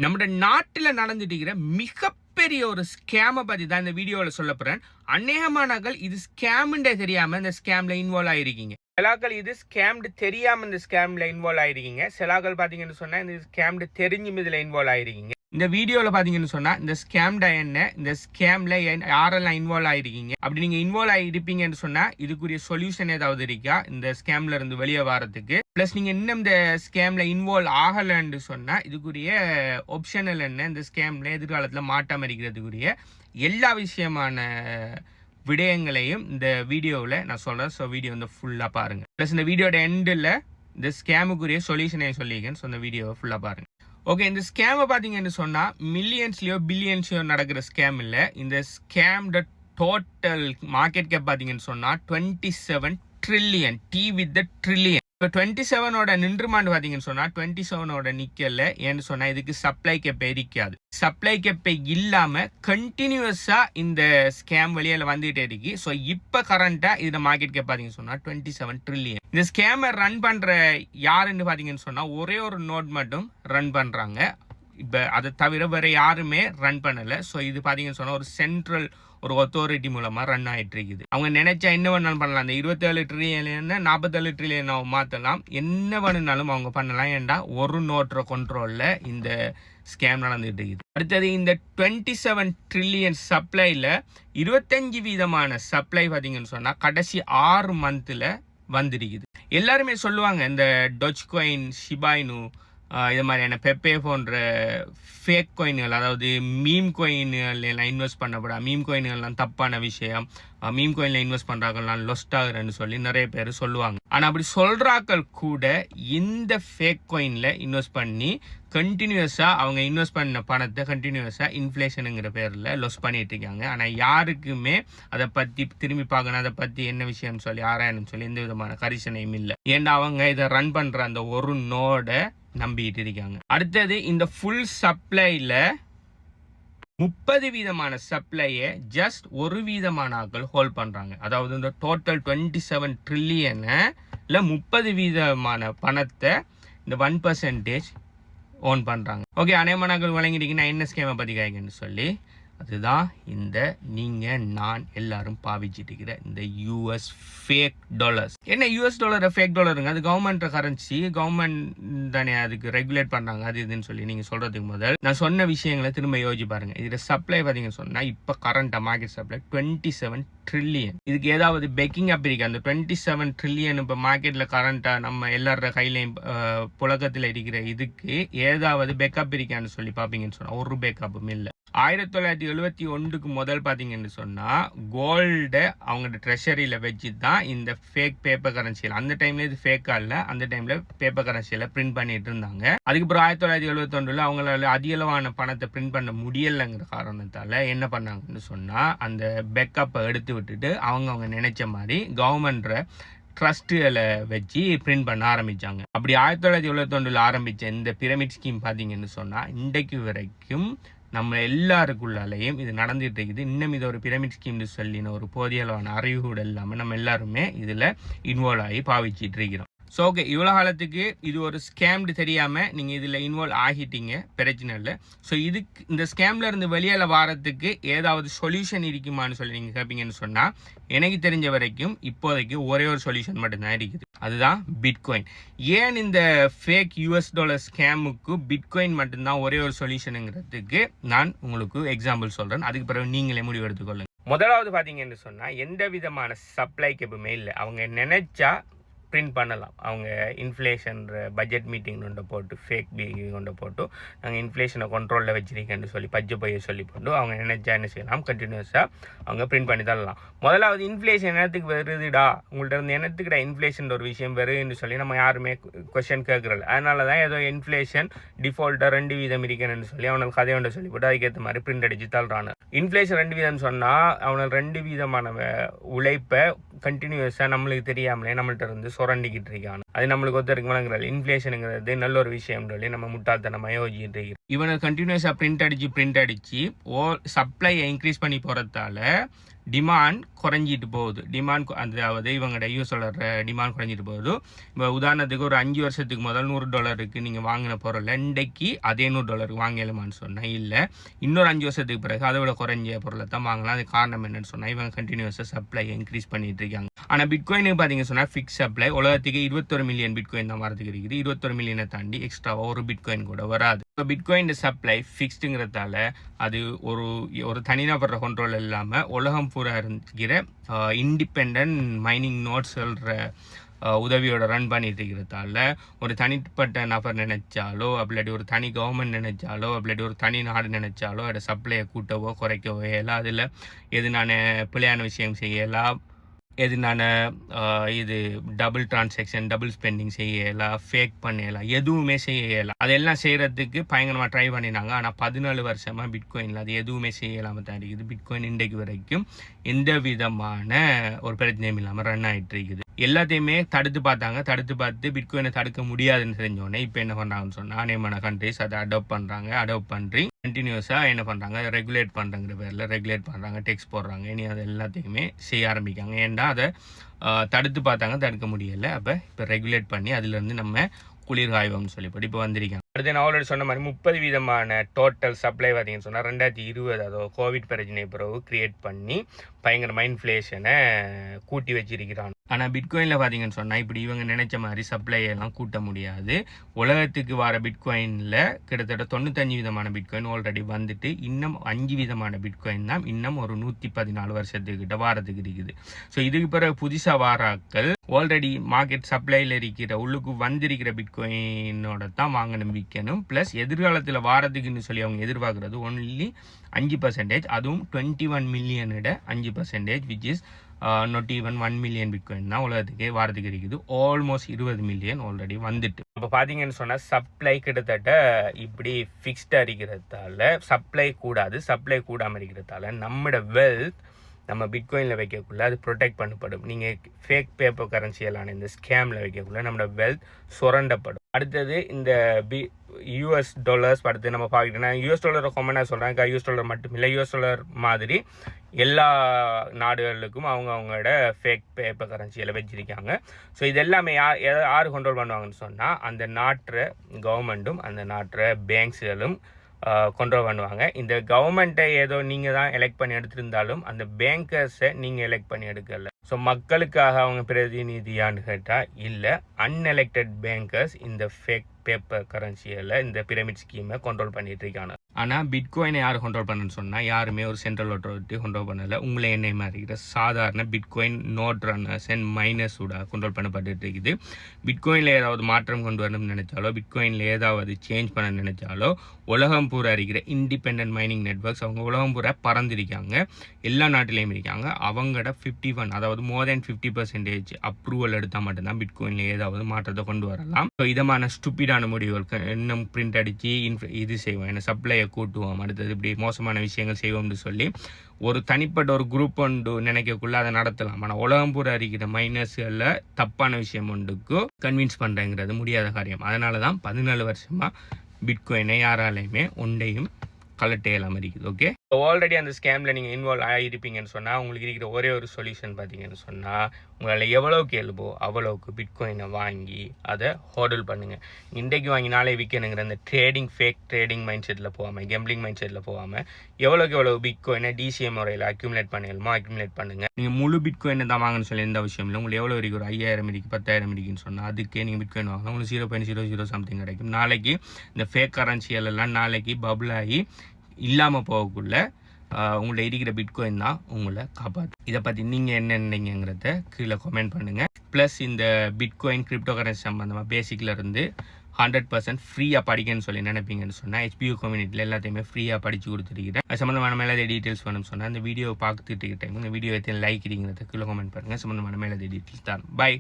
நம்ம நாட்டுல நடந்துட்டு இருக்கிற மிகப்பெரிய ஒரு ஸ்கேமை பத்தி தான் இந்த வீடியோல சொல்ல போறேன். அநேகமானவர்கள் இது ஸ்கேம்ன்றே தெரியாம இந்த ஸ்கேம்ல இன்வால்வ் ஆயிருக்கீங்க. சிலாக்கள் இது ஸ்கேம்டு தெரியாம இந்த ஸ்கேம்ல இன்வால்வ் ஆயிருக்கீங்க. சிலாக்கள் பாத்தீங்கன்னு சொன்னா இந்த ஸ்கேம்டு தெரிஞ்சும் இதுல இன்வால்வ் ஆயிருக்கீங்க. இந்த வீடியோல பாத்தீங்கன்னு சொன்னா இந்த ஸ்கேம்டா என்ன, இந்த ஸ்கேம்ல யாரெல்லாம் இன்வால்வ் ஆயிருக்கீங்க, அப்படி நீங்க இன்வால்வ் ஆயிருப்பீங்கன்னு சொன்னா இதுக்குரிய சொல்யூஷன் ஏதாவது இருக்கா இந்த ஸ்கேம்ல இருந்து வெளியே வரதுக்கு. பிளஸ் நீங்க இன்னும் இந்த ஸ்கேம்ல இன்வால்வ் ஆகலன்னு சொன்னா இதுக்குரிய ஆப்ஷனல் என்ன, இந்த ஸ்கேம்ல எதிர்காலத்துல மாட்டாம இருக்கிறதுக்குரிய எல்லா விஷயமான விடயங்களையும் இந்த வீடியோவில் நான் சொல்றேன். ஸோ வீடியோ வந்து ஃபுல்லா பாருங்க. பிளஸ் இந்த வீடியோட எண்டில் இந்த ஸ்கேமுக்குரிய சொல்யூஷனையும் சொல்லியிருக்கேன். ஸோ இந்த வீடியோவை ஃபுல்லா பாருங்க. ஓகே, இந்த ஸ்கேமை பார்த்தீங்கன்னு சொன்னால் மில்லியன்ஸ்லையோ பில்லியன்ஸ்லையோ நடக்கிற ஸ்கேம் இல்லை. இந்த ஸ்கேம்ட டோட்டல் மார்க்கெட் கேப் பார்த்தீங்கன்னு சொன்னால் 27 trillion, D with the trillion. இப்போ 27ஓட நின்றுமான்னு பார்த்தீங்கன்னு சொன்னால் 27ஓட நிக்கல. ஏன்னு சொன்னால் இதுக்கு சப்ளை கேப்பை இருக்காது. சப்ளை கேப்பை இல்லாமல் கண்டினியூஸாக இந்த ஸ்கேம் வெளியில் வந்துகிட்டே இருக்கு. ஸோ இப்போ கரண்ட்டாக இதில் மார்க்கெட் கேப் பார்த்தீங்கன்னு சொன்னால் 27 ட்ரில்லியன். இந்த ஸ்கேமை ரன் பண்ணுற யாருன்னு பார்த்தீங்கன்னு சொன்னால் ஒரே ஒரு நோட் மட்டும் ரன் பண்ணுறாங்க. இப்போ அதை தவிர வேற யாருமே ரன் பண்ணலை. ஸோ இது பார்த்தீங்கன்னு சொன்னால் ஒரு சென்ட்ரல் ஒரு அத்தாரிட்டி மூலமா ரன் ஆயிட்டு இருக்குது. அவங்க நினைச்சா என்ன வேணாலும் பண்ணலாம். இந்த 27 ட்ரில்லியன் 47 ட்ரில்லியன் மாற்றலாம், என்ன வேணும்னாலும் அவங்க பண்ணலாம். ஏன்டா ஒரு நோட்டுற கண்ட்ரோல்ல இந்த ஸ்கேம் நடந்துட்டு இருக்குது. அடுத்தது இந்த 27 ட்ரில்லியன் சப்ளைல 25% சப்ளை பார்த்தீங்கன்னு சொன்னா கடைசி 6 மந்த்ல வந்திருக்குது. எல்லாருமே சொல்லுவாங்க இந்த டொச் காயின், ஷிபாயினு, இது மாதிரியான பெப்பே போன்ற ஃபேக் காயின்கள், அதாவது மீம் காயின்கள் எல்லாம் இன்வெஸ்ட் பண்ணப்படாது, மீம் காயின்கள்லாம் தப்பான விஷயம், மீம் காயின்ல இன்வெஸ்ட் பண்றாங்கலாம் லொஸ்ட் ஆகுறேன்னு சொல்லி நிறைய பேர் சொல்லுவாங்க. ஆனா அப்படி சொல்றாக்கள் கூட இந்த ஃபேக் காயின்ல இன்வெஸ்ட் பண்ணி கண்டினியூஸா அவங்க இன்வெஸ்ட் பண்ண பணத்தை கண்டினியூஸா இன்ஃபிளேஷனுங்கிற பேர்ல லொஸ் பண்ணிட்டு இருக்காங்க. ஆனா யாருக்குமே அதை பத்தி திரும்பி பார்க்கணும், அதை பத்தி என்ன விஷயம் சொல்லி ஆராயணும்னு சொல்லி எந்த விதமான கரிசனையும் இல்லை. ஏன்னா அவங்க இதை ரன் பண்ற அந்த ஒரு நோட நம்பிட்டு இருக்காங்க. அடுத்தது இந்த ஃபுல் சப்ளைல 30% சப்ளையை ஜஸ்ட் 1% ஆட்கள் ஹோல்ட் பண்றாங்க. அதாவது இந்த டோட்டல் 27 ட்ரில்லியன்ல 30% பணத்தை இந்த 1% ஓன் பண்றாங்க. ஓகே, அநேகமானவர்கள் வழங்கிட்டீங்கன்னா என்ன ஸ்கேமை பத்தி கேட்கன்னு சொல்லி, அதுதான் இந்த நீங்க நான் எல்லாரும் பாவிச்சிட்டு இருக்கிற இந்த யூஎஸ் ஃபேக் டாலர்ஸ். என்ன யூஎஸ் டாலர் ஃபேக் டாலருங்க? அது கவர்மெண்ட் கரன்சி, கவர்மெண்ட் தானே அதுக்கு ரெகுலேட் பண்றாங்க, அது இதுன்னு சொல்லி நீங்க சொல்றதுக்கு முதல் நான் சொன்ன விஷயங்களை திரும்ப யோசிச்சு பாருங்க. இதுல சப்ளை பாத்தீங்கன்னு சொன்னா இப்ப கரண்டா மார்க்கெட் சப்ளை 27 ட்ரில்லியன். இதுக்கு ஏதாவது பேக்கிங் அப் இருக்கு? அந்த 27 ட்ரில்லியன் இப்ப மார்க்கெட்ல கரண்டா நம்ம எல்லாரோட கையிலையும் புழக்கத்துல இருக்கிற இதுக்கு ஏதாவது பேக்கப் இருக்கான்னு சொல்லி பாப்பீங்கன்னு சொன்னா ஒரு பேக்கப்பும் இல்லை. 1971 முதல் பாத்தீங்கன்னு சொன்னா கோல்ட அவங்க ட்ரெஷரியில வச்சு தான் இந்த ஃபேக் பேப்பர் கரன்சியில், அந்த டைம்ல இது ஃபேக்கா இல்ல, அந்த டைம்ல பேப்பர் கரன்சியில பிரிண்ட் பண்ணிட்டு இருந்தாங்க. அதுக்கப்புறம் 1971 அவங்களால அதிகளவான பணத்தை பிரிண்ட் பண்ண முடியலைங்கிற காரணத்தால என்ன பண்ணாங்கன்னு சொன்னா அந்த பேக்கப்பை எடுத்து விட்டுட்டு அவங்க நினைச்ச மாதிரி கவர்மெண்ட் ட்ரஸ்ட்களை வச்சு பிரிண்ட் பண்ண ஆரம்பிச்சாங்க. அப்படி 1971 ஆரம்பிச்ச இந்த பிரமிட் ஸ்கீம் பாத்தீங்கன்னு சொன்னா இன்றைக்கு வரைக்கும் நம்ம எல்லாருக்குள்ளாலையும் இது நடந்துட்டு இருக்குது. இன்னும் இது ஒரு பிரமிட் ஸ்கீம்னு சொல்லின ஒரு போதிய அளவான அறிவு கூட இல்லாமல் நம்ம எல்லாருமே இதுல இன்வால்வ் ஆகி பாவிச்சிட்டு இருக்கிறோம். ஸோ ஓகே, இவ்வளோ காலத்துக்கு இது ஒரு ஸ்கேம்டு தெரியாமல் நீங்கள் இதில் இன்வால்வ் ஆகிட்டீங்க, பிரச்சனை இல்லை. ஸோ இதுக்கு இந்த ஸ்கேம்ல இருந்து வெளியில் வாரத்துக்கு ஏதாவது சொல்யூஷன் இருக்குமான்னு சொல்லி நீங்கள் கேட்பீங்கன்னு சொன்னால் எனக்கு தெரிஞ்ச வரைக்கும் இப்போதைக்கு ஒரே ஒரு சொல்யூஷன் மட்டும்தான் இருக்குது, அதுதான் பிட்காயின். ஏன் இந்த ஃபேக் யூஎஸ் டாலர் ஸ்கேமுக்கு பிட்காயின் மட்டும்தான் ஒரே ஒரு சொல்யூஷனுங்கிறதுக்கு நான் உங்களுக்கு எக்ஸாம்பிள் சொல்கிறேன். அதுக்கு பிறகு நீங்களே முடிவு எடுத்துக்கொள்ளுங்க. முதலாவது பார்த்தீங்கன்னு சொன்னால் எந்த விதமான சப்ளை கேப்புமே இல்லை. அவங்க நினைச்சா பிரிண்ட் பண்ணலாம். அவங்க இன்ஃப்ளேஷன் பட்ஜெட் மீட்டிங் கொண்டு போட்டு ஃபேக் மீட்டிங் கொண்டு போட்டு நாங்கள் இன்ஃப்ளேஷனை கண்ட்ரோலில் வச்சிருக்கேன்னு சொல்லி பஜ்ஜு பைய சொல்லி போட்டு அவங்க நினைச்சா என்ன செய்யலாம், கண்டினியூஸாக அவங்க பிரிண்ட் பண்ணி தரலாம். முதலாவது இன்ஃப்ளேஷன் என்னத்துக்கு வருதுடா, உங்கள்கிட்ட இருந்து என்னத்துக்குடா இன்ஃப்ளேஷன் ஒரு விஷயம் வருதுன்னு சொல்லி நம்ம யாருமே கொஸ்டின் கேட்குறல. அதனால தான் ஏதோ இன்ஃப்ளேஷன் டிஃபால்ட்டாக 2% இருக்கணும்னு சொல்லி அவனுக்கு கதை ஒன்று சொல்லி போட்டு அதுக்கேற்ற மாதிரி பிரிண்ட் அடிச்சு தள்ளுறானு. இன்ஃப்ளேஷன் 2% சொன்னால் அவனுக்கு 2% உழைப்பை கண்டினியூஸாக நம்மளுக்கு தெரியாமலே நம்மள்கிட்ட இருந்து சுரண்டிக்கிட்டு இருக்கானு. அது நம்மளுக்கு ஒருத்தருக்கு வழங்குறாள். இன்ஃப்ளேஷனுங்கிறது நல்ல ஒரு விஷயம் சொல்லி நம்ம முட்டாள்தனமாக யோசிச்சுட்டு இருக்கிறோம். இவனை கண்டினியூஸாக பிரிண்ட் அடித்து சப்ளையை இன்க்ரீஸ் பண்ணி போகிறதால டிமாண்ட் குறைஞ்சிட்டு போகுது. அதாவது இவங்களோட யூஎஸ்ல டிமாண்ட் குறைஞ்சிட்டு போகுது. இப்போ உதாரணத்துக்கு ஒரு 5 வருஷத்துக்கு முதல் $100 நீங்கள் வாங்கின பொருள் இன்றைக்கு அதே $100 வாங்கலாமான்னு சொன்னால் இல்லை, இன்னொரு 5 வருஷத்துக்கு பிறகு அதை விட குறைஞ்ச பொருளை தான் வாங்கலாம். அது காரணம் என்னன்னு சொன்னால் இவங்க கண்டினியூஸாக சப்ளை இன்க்ரீஸ் பண்ணிட்டு இருக்காங்க. ஆனால் பிட்காயினுக்கு பார்த்தீங்க சொன்னால் ஃபிக்ஸ் சப்ளை. உலகத்துக்கு 21 மில்லியன் பிட்காயின் தான் வரதுக்கு இருக்குது. 21 மில்லியனை தாண்டி எக்ஸ்ட்ராவாக ஒரு பிட்காயின் கூட வராது. இப்போ பிட்காயின் சப்ளை ஃபிக்ஸ்டுங்கிறதால அது ஒரு தனிநபர் கண்ட்ரோல் இல்லாமல் உலகம் பூரா இருக்கிற இண்டிபெண்ட் மைனிங் நோட்ஸ் சொல்கிற உதவியோட ரன் பண்ணிட்டு இருக்கிறதால ஒரு தனிப்பட்ட நபர் நினைச்சாலோ அப்படி ஒரு தனி கவர்மெண்ட் நினைச்சாலோ அப்படி ஒரு தனி நாடு நினைச்சாலோ அதோட சப்ளையை கூட்டவோ குறைக்கவோ இயலாம். அதில் எது நான் பிள்ளையான விஷயம் செய்யலாம், எது நான் இது டபுள் டிரான்சாக்ஷன் டபுள் ஸ்பெண்டிங் செய்யலாம், ஃபேக் பண்ணலாம், எதுவுமே செய்யலாம். அதெல்லாம் செய்கிறதுக்கு பயங்கரமாக ட்ரை பண்ணினாங்க. ஆனால் 14 வருஷமாக பிட்காயினில் அது எதுவுமே செய்யலாமல் தான் இருக்குது. பிட்காயின் இன்றைக்கு வரைக்கும் எந்த விதமான ஒரு பிரச்சனையும் இல்லாமல் ரன் ஆகிட்டு இருக்குது. எல்லாத்தையுமே தடுத்து பார்த்து பிட்காயினை தடுக்க முடியாதுன்னு தெரிஞ்சோடனே இப்போ என்ன பண்ணுறாங்கன்னு சொன்னால் அநேகமான கண்ட்ரிஸ் அதை அடாப்ட் பண்ணி கண்டினியூஸாக என்ன பண்ணுறாங்க, ரெகுலேட் பண்ணுறங்கிற பேரில் ரெகுலேட் பண்ணுறாங்க, டெக்ஸ் போடுறாங்க. இனி அது எல்லாத்தையுமே செய்ய ஆரம்பிக்காங்க. ஏன்னா அதை தடுத்து பார்த்தாங்க, தடுக்க முடியலை. அப்போ இப்போ ரெகுலேட் பண்ணி அதுலேருந்து நம்ம குளிர் காய்வம்னு சொல்லிப்படி இப்போ வந்திருக்காங்க. அடுத்து நான் ஆல்ரெடி சொன்ன மாதிரி 30 வீதமான டோட்டல் சப்ளை பார்த்தீங்கன்னு சொன்னால் 2020 அதோ கோவிட் பிரச்சனை பிறகு கிரியேட் பண்ணி பயங்கரமாக இன்ஃப்ளேஷனை கூட்டி வச்சிருக்கிறாங்க. ஆனால் பிட்காயினில் பார்த்தீங்கன்னு சொன்னால் இப்படி இவங்க நினைச்ச மாதிரி சப்ளையெல்லாம் கூட்ட முடியாது. உலகத்துக்கு வர பிட்காயினில் கிட்டத்தட்ட 95 விதமான பிட்காயின் ஆல்ரெடி வந்துட்டு இன்னும் 5 விதமான பிட்காயின் தான் இன்னும் ஒரு 114 வருஷத்துக்கிட்ட வாரத்துக்கு இருக்குது. ஸோ இதுக்கு பிறகு புதுசாக வாராக்கள் ஆல்ரெடி மார்க்கெட் சப்ளையில் இருக்கிற உள்ளுக்கு வந்திருக்கிற பிட்காயினோட தான் வாங்கணும் விற்கணும். ப்ளஸ் எதிர்காலத்தில் வாரத்துக்குன்னு சொல்லி அவங்க எதிர்பார்க்குறது ஒன்லி 5%, அதுவும் 21 மில்லியனோட 5%, which is not even 1 million bitcoin தான் உலகத்துக்கே வாரத்துக்கு இருக்குது. ஆல்மோஸ்ட் 20 மில்லியன் ஆல்ரெடி வந்துட்டு. இப்போ பார்த்தீங்கன்னு சொன்னால் சப்ளை கிட்டத்தட்ட இப்படி ஃபிக்ஸ்டாக இருக்கிறதால சப்ளை கூடாமல் இருக்கிறதால நம்மளோட வெல்த் நம்ம பிட்காயினில் வைக்கக்குள்ள அது ப்ரொடெக்ட் பண்ணப்படும். நீங்கள் ஃபேக் பேப்பர் கரன்சியலான இந்த ஸ்கேமில் வைக்கக்குள்ள நம்மளோட வெல்த் சுரண்டப்படும். அடுத்தது இந்த யூஎஸ் டாலர்ஸ் அடுத்து நம்ம பார்க்கிட்டோம்னா யூஎஸ் டாலரை காமனாக சொல்கிறாங்க. யூஎஸ் டாலர் மட்டும் இல்லை, யூஎஸ் டாலர் மாதிரி எல்லா நாடுகளுக்கும் அவங்களோட ஃபேக் பேப்பர் கரன்சியில் வச்சிருக்காங்க. ஸோ இது எல்லாமே யார் கண்ட்ரோல் பண்ணுவாங்கன்னு சொன்னால் அந்த நாட்டு கவர்மெண்ட்டும் அந்த நாட்டு பேங்க்ஸுகளும் கண்ட்ரோல் பண்ணுவாங்க. இந்த கவர்மெண்ட்டை ஏதோ நீங்கள் தான் எலெக்ட் பண்ணி எடுத்திருந்தாலும் அந்த பேங்கர்ஸை நீங்கள் எலெக்ட் பண்ணி எடுக்கல. ஸோ மக்களுக்காக அவங்க பிரதிநிதியான்னு கேட்டால் இல்லை, அன்எலெக்டட் பேங்கர்ஸ் இந்த ஃபேக் பேப்பர் கரன்சியில் இந்த பிரமிட் ஸ்கீமை கண்ட்ரோல் பண்ணிட்டு இருக்காங்க. ஆனால் பிட்காயினை யார் கண்ட்ரோல் பண்ணணும்னு சொன்னால் யாருமே ஒரு சென்ட்ரல் அத்தாரிட்டி கண்ட்ரோல் பண்ணலை. உங்களை என்னை மாதிரி சாதாரண பிட்காயின் நோட் ரன்னர்ஸ் அண்ட் மைனர்ஸோட கண்ட்ரோல் பண்ணப்பட்டு இருக்குது. பிட்காயினில் ஏதாவது மாற்றம் கொண்டு வரணும்னு நினைச்சாலோ பிட்காயினில் ஏதாவது சேஞ்ச் பண்ண நினைச்சாலோ உலகம் பூரா இருக்கிற இண்டிபெண்ட் மைனிங் நெட்வொர்க்ஸ் அவங்க உலகம் பூரா பறந்துருக்காங்க, எல்லா நாட்டிலையும் இருக்காங்க. அவங்களோட 51 அதாவது மோர் தென் 50% அப்ரூவல் எடுத்தால் மட்டும்தான் பிட்காயினில் ஏதாவது மாற்றத்தை கொண்டு வரலாம். ஸோ இதமான ஸ்டூப்பிடான முடிவுகள் இன்னும் பிரிண்ட் அடித்து இது செய்வோம், என்ன சப்ளையை கூட்டுவோம், அடுத்தது இப்படி மோசமான விஷயங்கள் செய்வோம்னு சொல்லி ஒரு தனிப்பட்ட ஒரு குரூப் ஒன்று நினைக்கக்குள்ள அதை நடத்தலாம். ஆனால் உலகம் பூரா இருக்கிற மைனர்ஸ்களில் தப்பான விஷயம் ஒன்றுக்கு கன்வின்ஸ் பண்ணுறேங்கிறது முடியாத காரியம். அதனால தான் 14 வருஷமாக பிட்காயினை யாராலையுமே ஒன்றையும் கலெக்ட் இல்லாமல் இருக்குது. ஓகே, ஆல்ரெடி அந்த ஸ்கேமில் நீங்கள் இன்வால்வ் ஆகிருப்பீங்கன்னு சொன்னால் உங்களுக்கு இருக்கிற ஒரே ஒரு சொல்யூஷன் பார்த்தீங்கன்னு சொன்னால் உங்களால் எவ்வளோக்கு எழுபோ அவ்வளோக்கு பிட்காயினை வாங்கி அதை ஹோல்ட் பண்ணுங்கள். இன்றைக்கு வாங்கி நாளை விற்கணுங்கிற அந்த ஃபேக் ட்ரேடிங் மைண்ட் செட்டில் போகாமல் கேம்பிளிங் மைண்ட் செட்டில் போகாமல் எவ்வளோக்கு எவ்வளோ பிட்காயினை டிசிஎம் முறையில் அக்யூமுலேட் பண்ணுங்கள். நீங்கள் முழு பிட்காயினை தான் வாங்கன்னு சொல்லி எந்த விஷயம் இல்லை. உங்களுக்கு எவ்வளோ இருக்குது, ஒரு 5000 இருக்குது 10,000 இருக்குன்னு சொன்னால் அதுக்கே நீங்கள் பிட்காயின் வாங்கலாம். உங்களுக்கு 0.00 சம்திங் கிடைக்கும். நாளைக்கு இந்த ஃபேக் கரன்சியெல்லாம் நாளைக்கு பபுள் ஆகி இல்லாமல் போகக்குள்ள உங்களை இருக்கிற பிட்காயின் தான் உங்களை காப்பாற்று. இதை பற்றி நீங்கள் என்ன நினைக்கிறீங்கிறத கீழே கமெண்ட் பண்ணுங்கள். ப்ளஸ் இந்த பிட்காயின் கிரிப்டோ கரன்சி சம்மந்தமாக பேசிக்கில் இருந்து 100% ஃப்ரீயாக படிக்கணும்னு சொல்லி நினைப்பீங்கன்னு சொன்னால் HBU கம்யூனிட்டியில் எல்லாத்தையுமே ஃப்ரீயாக படித்து கொடுத்துருக்கிறேன். அது சம்மந்தமான மேலே டீட்டெயில்ஸ் வேணும்னு சொன்னால் இந்த வீடியோ பார்த்துட்டு டைம் இந்த வீடியோ எத்தனை லைக் இருக்கிறத கீழே கமெண்ட் பண்ணுங்கள். சம்மந்தமான மேலே டீட்டெயில்ஸ் தான். பை.